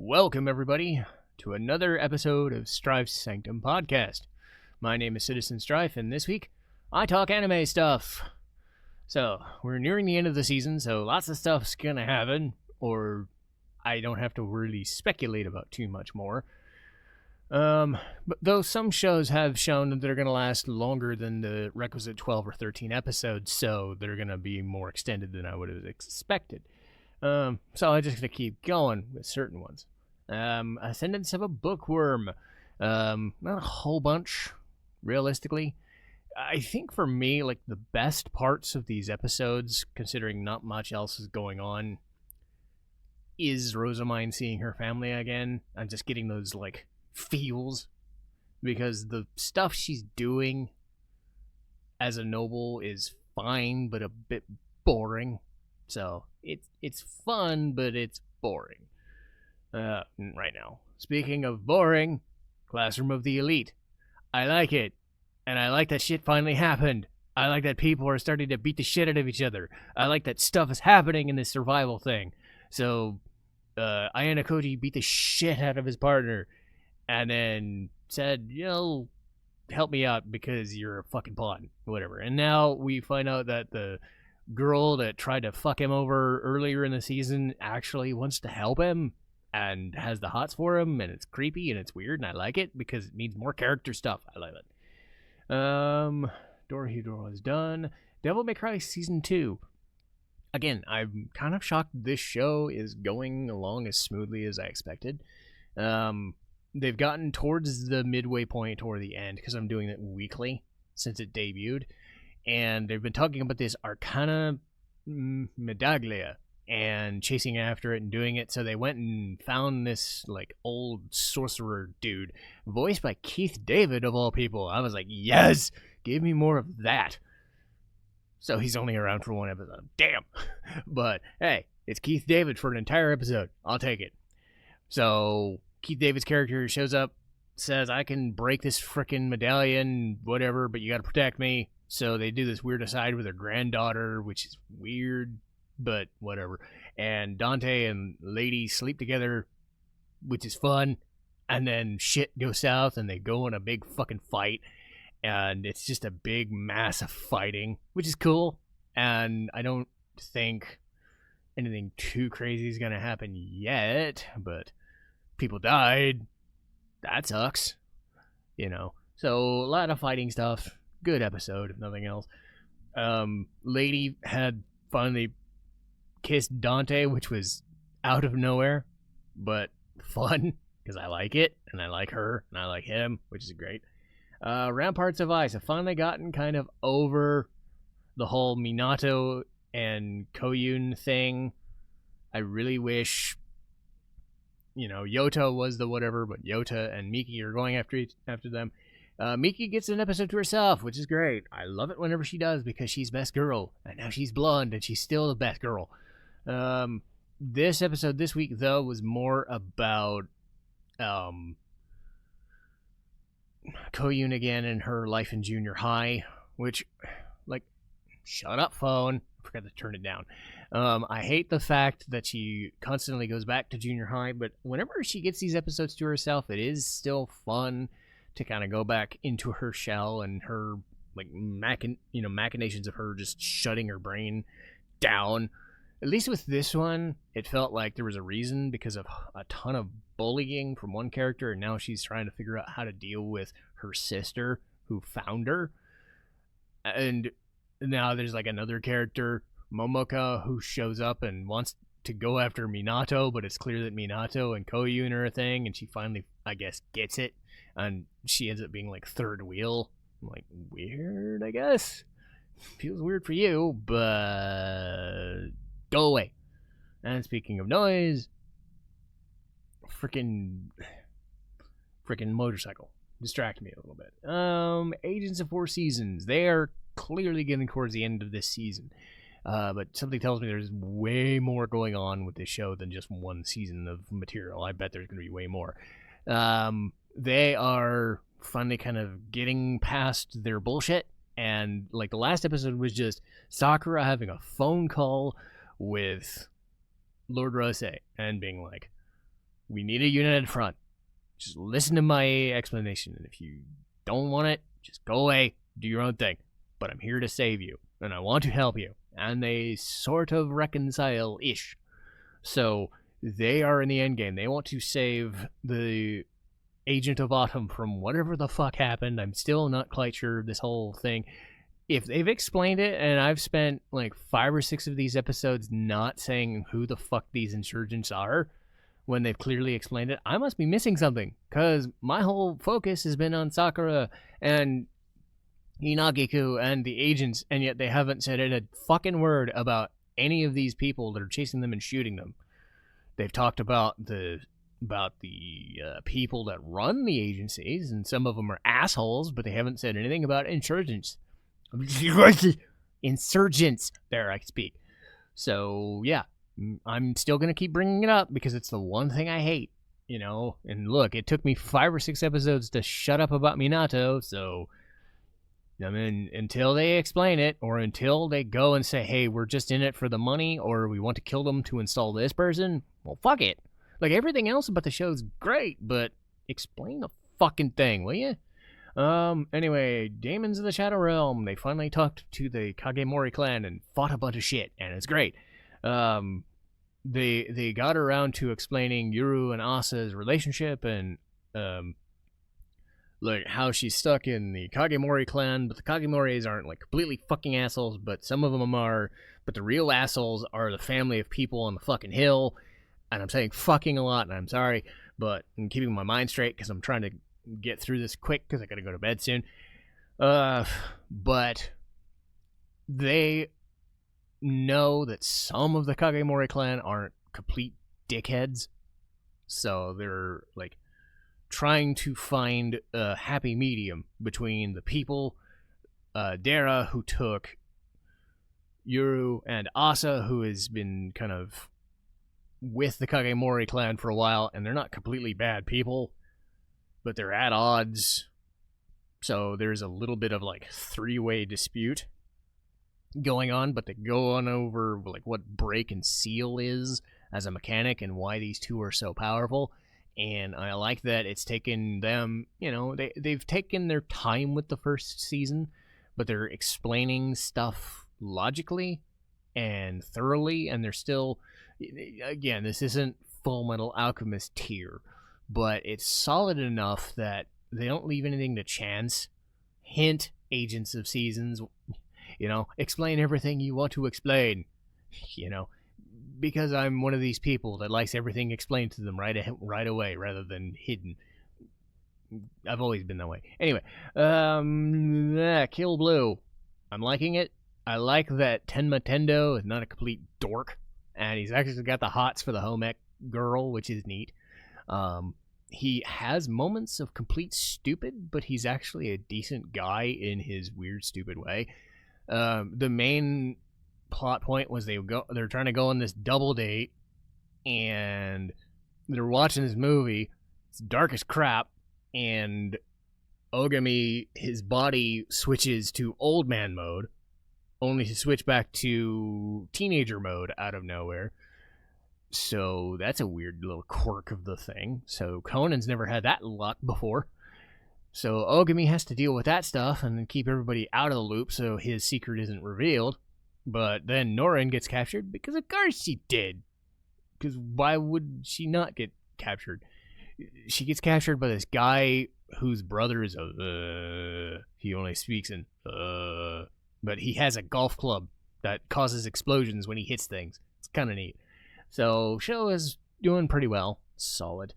Welcome, everybody, to another episode of Strife's Sanctum podcast. My name is Citizen Strife, and this week, I talk anime stuff. So, we're nearing the end of the season, so lots of stuff's gonna happen, or I don't have to really speculate about too much more. But though some shows have shown that they're gonna last longer than the requisite 12 or 13 episodes, so they're gonna be more extended than I would have expected. So I just gotta keep going with certain ones. Ascendance of a Bookworm. Not a whole bunch, realistically. I think for me, like, the best parts of these episodes, considering not much else is going on, is Rosamine seeing her family again and just getting those, like, feels. Because the stuff she's doing as a noble is fine, but a bit boring. So, it's fun, but it's boring. Right now. Speaking of boring, Classroom of the Elite. I like it. And I like that shit finally happened. I like that people are starting to beat the shit out of each other. I like that stuff is happening in this survival thing. So, Ayana Koji beat the shit out of his partner. And then said, help me out because you're a fucking pawn. Whatever. And now we find out that the girl that tried to fuck him over earlier in the season actually wants to help him and has the hots for him, and it's creepy and it's weird, and I like it because it needs more character stuff. I love it. Dorohedoro is done. Devil May Cry Season 2. Again, I'm kind of shocked this show is going along as smoothly as I expected. They've gotten towards the midway point or the end because I'm doing it weekly since it debuted. And they've been talking about this Arcana Medaglia and chasing after it and doing it. So they went and found this, like, old sorcerer dude, voiced by Keith David, of all people. I was like, yes, give me more of that. So he's only around for one episode. Damn. But, hey, it's Keith David for an entire episode. I'll take it. So Keith David's character shows up, says, I can break this frickin' medallion, whatever, but you gotta protect me. So they do this weird aside with her granddaughter, which is weird, but whatever. And Dante and Lady sleep together, which is fun. And then shit goes south and they go in a big fucking fight. And it's just a big mass of fighting, which is cool. And I don't think anything too crazy is going to happen yet, but people died. That sucks. So a lot of fighting stuff. Good episode, if nothing else. Lady had finally kissed Dante, which was out of nowhere, but fun, because I like it, and I like her, and I like him, which is great. Ramparts of Ice. I've finally gotten kind of over the whole Minato and Koyun thing. I really wish, Yota was the whatever, but Yota and Miki are going after them. Miki gets an episode to herself, which is great. I love it whenever she does because she's best girl. And now she's blonde and she's still the best girl. This episode this week, though, was more about Koyun again and her life in junior high, which, like, shut up, phone. I forgot to turn it down. I hate the fact that she constantly goes back to junior high, but whenever she gets these episodes to herself, it is still fun to kind of go back into her shell and her, like, machinations of her just shutting her brain down. At least with this one, it felt like there was a reason because of a ton of bullying from one character, and now she's trying to figure out how to deal with her sister who found her. And now there's, like, another character, Momoka, who shows up and wants to go after Minato, but it's clear that Minato and Koyun are a thing, and she finally, I guess, gets it. And she ends up being, like, third wheel. I'm like, weird, I guess. Feels weird for you, but go away. And speaking of noise, freaking motorcycle distracted me a little bit. Agents of Four Seasons. They are clearly getting towards the end of this season. But something tells me there's way more going on with this show than just one season of material. I bet there's going to be way more. They are finally kind of getting past their bullshit. And, like, the last episode was just Sakura having a phone call with Lord Rose and being like, We need a united front. Just listen to my explanation, and if you don't want it, just go away, do your own thing. But I'm here to save you, and I want to help you. And they sort of reconcile-ish. So they are in the endgame. They want to save the Agent of Autumn from whatever the fuck happened. I'm still not quite sure of this whole thing. If they've explained it, and I've spent like 5 or 6 of these episodes not saying who the fuck these insurgents are, when they've clearly explained it, I must be missing something, because my whole focus has been on Sakura and Inagiku and the agents, and yet they haven't said a fucking word about any of these people that are chasing them and shooting them. They've talked about the people that run the agencies, and some of them are assholes, but they haven't said anything about insurgents. Insurgents! There, I speak. So, yeah. I'm still going to keep bringing it up because it's the one thing I hate, you know? And look, it took me 5 or 6 episodes to shut up about Minato, so I mean, until they explain it, or until they go and say, hey, we're just in it for the money, or we want to kill them to install this person, well, fuck it. Like, everything else about the show is great, but explain the fucking thing, will you? Anyway, Daemons of the Shadow Realm, they finally talked to the Kagemori clan and fought a bunch of shit, and it's great. They got around to explaining Yuru and Asa's relationship, and like how she's stuck in the Kagemori clan, but the Kagemoris aren't like completely fucking assholes, but some of them are. But the real assholes are the family of people on the fucking hill. And I'm saying fucking a lot, and I'm sorry, but I'm keeping my mind straight because I'm trying to get through this quick because I gotta go to bed soon. But they know that some of the Kagemori clan aren't complete dickheads, so they're like trying to find a happy medium between the people, Dara, who took Yuru, and Asa, who has been kind of with the Kagemori clan for a while, and they're not completely bad people, but they're at odds, so there's a little bit of like 3-way dispute going on, but they go on over like what break and seal is as a mechanic and why these two are so powerful. And I like that it's taken them, you know, they've taken their time with the first season, but they're explaining stuff logically and thoroughly, and they're still, again, this isn't Full Metal Alchemist tier, but it's solid enough that they don't leave anything to chance. Hint, Agents of Seasons, you know, explain everything you want to explain, you know, because I'm one of these people that likes everything explained to them right away rather than hidden. I've always been that way. Anyway, Kill Blue. I'm liking it. I like that Tenma Tendo is not a complete dork, and he's actually got the hots for the home ec girl, which is neat. He has moments of complete stupid, but he's actually a decent guy in his weird, stupid way. The main plot point was they're trying to go on this double date, and they're watching this movie. It's dark as crap, and Ogami, his body switches to old man mode, only to switch back to teenager mode out of nowhere. So that's a weird little quirk of the thing. So Conan's never had that luck before. So Ogami has to deal with that stuff and then keep everybody out of the loop so his secret isn't revealed. But then Norin gets captured because of course she did. Because why would she not get captured? She gets captured by this guy whose brother is he only speaks in but he has a golf club that causes explosions when he hits things. It's kind of neat. So show is doing pretty well. Solid.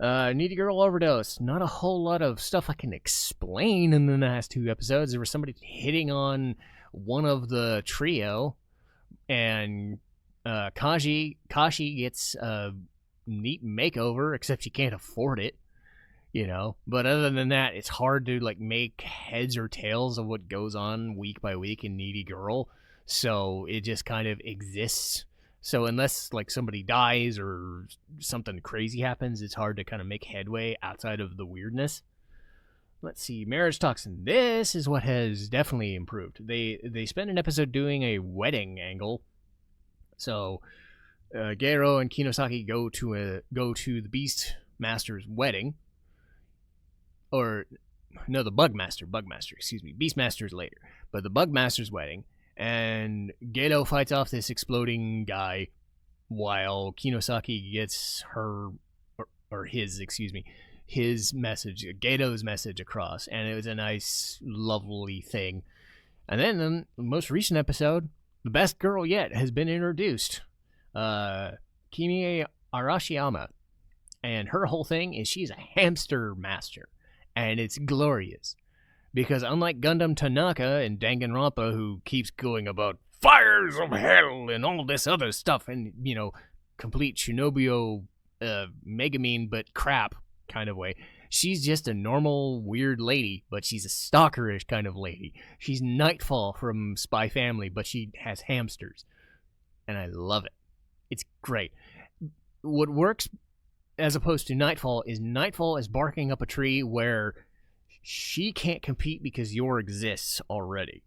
Needy Girl Overdose. Not a whole lot of stuff I can explain in the last 2 episodes. There was somebody hitting on one of the trio, and Kashi gets a neat makeover, except she can't afford it, you know. But other than that, it's hard to like make heads or tails of what goes on week by week in Needy Girl, so it just kind of exists. So unless like somebody dies or something crazy happens, it's hard to kind of make headway outside of the weirdness. Let's see, Marriagetoxin. This is what has definitely improved. They spent an episode doing a wedding angle. So Gero and Kinosaki go to the Beast Master's wedding. Or, no, the Bugmaster, excuse me. Beastmaster's later. But the Bugmaster's wedding. And Gedo fights off this exploding guy while Kinosaki gets his message, Gedo's message across. And it was a nice, lovely thing. And then the most recent episode, the best girl yet has been introduced. Kimi Arashiyama. And her whole thing is she's a hamster master. And it's glorious. Because unlike Gundam Tanaka and Danganronpa, who keeps going about fires of hell and all this other stuff, and, you know, complete Shinobuyo Megamine but crap kind of way, she's just a normal, weird lady, but she's a stalkerish kind of lady. She's Nightfall from Spy Family, but she has hamsters. And I love it. It's great. What works as opposed to Nightfall is barking up a tree where she can't compete because Yor exists already.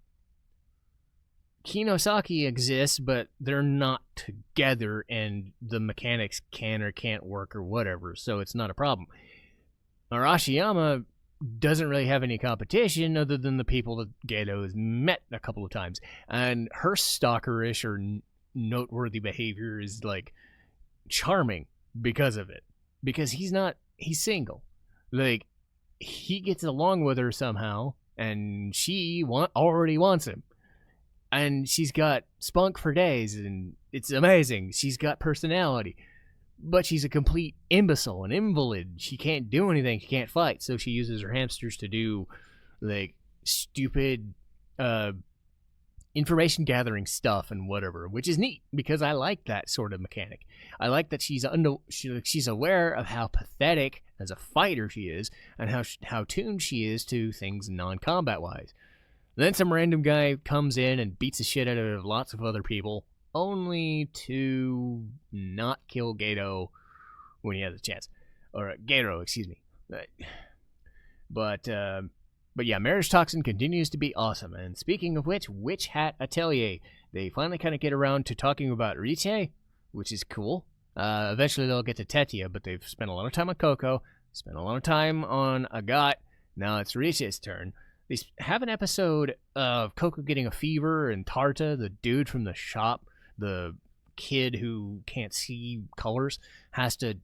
Kinosaki exists, but they're not together, and the mechanics can or can't work or whatever, so it's not a problem. Arashiyama doesn't really have any competition other than the people that Gedo has met a couple of times, and her stalkerish or noteworthy behavior is, like, charming because of it. Because he's single. Like, he gets along with her somehow, and she already wants him. And she's got spunk for days, and it's amazing. She's got personality. But she's a complete imbecile, an invalid. She can't do anything. She can't fight. So she uses her hamsters to do, like, stupid information gathering stuff and whatever, which is neat because I like that sort of mechanic. I like that she's aware of how pathetic as a fighter she is and how tuned she is to things non-combat wise. Then some random guy comes in and beats the shit out of lots of other people, only to not kill Gedo when he has a chance. Or Gero, excuse me. But yeah, Marriagetoxin continues to be awesome. And speaking of which, Hat Atelier. They finally kind of get around to talking about Riche, which is cool. Eventually they'll get to Tetia, but they've spent a lot of time on Coco, spent a lot of time on Agat. Now it's Riche's turn. They have an episode of Coco getting a fever, and Tarta, the dude from the shop, the kid who can't see colors, has to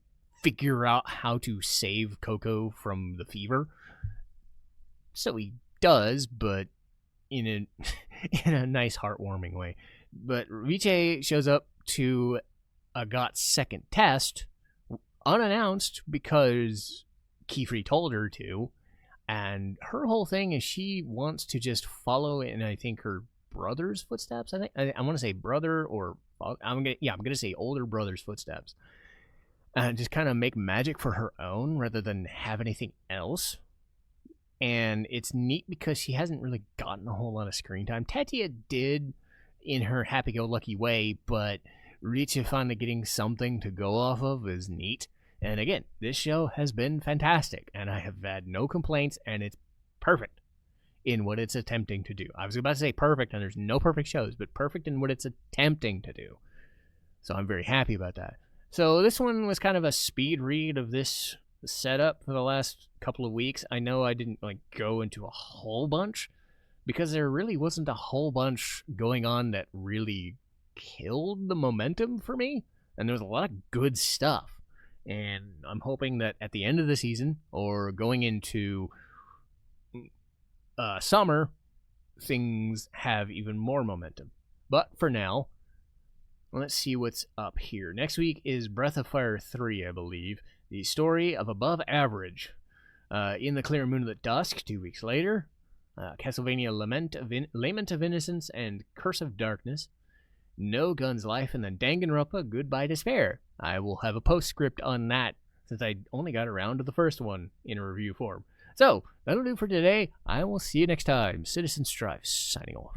figure out how to save Coco from the fever. So he does, but in a nice, heartwarming way. But Riche shows up to Agat's second test, unannounced, because Kifri told her to. And her whole thing is she wants to just follow in, I think, her brother's footsteps. I want to say brother or I'm gonna say older brother's footsteps, and just kind of make magic for her own rather than have anything else. And it's neat because she hasn't really gotten a whole lot of screen time. Tetia did in her happy-go-lucky way, but Riche finally getting something to go off of is neat. And again, this show has been fantastic, and I have had no complaints, and it's perfect in what it's attempting to do. I was about to say perfect, and there's no perfect shows, but perfect in what it's attempting to do. So I'm very happy about that. So this one was kind of a speed read of this setup for the last couple of weeks. I know I didn't go into a whole bunch, because there really wasn't a whole bunch going on that really killed the momentum for me, and there was a lot of good stuff. And I'm hoping that at the end of the season, or going into summer, things have even more momentum. But for now, let's see what's up here. Next week is Breath of Fire 3, I believe. The story of Above Average. In the Clear Moon of the Dusk, 2 weeks later. Castlevania Lament of Innocence and Curse of Darkness. No Gun's Life, and then Danganronpa Goodbye Despair. I will have a postscript on that, since I only got around to the first one in a review form. So, that'll do for today. I will see you next time. Citizen Strife, signing off.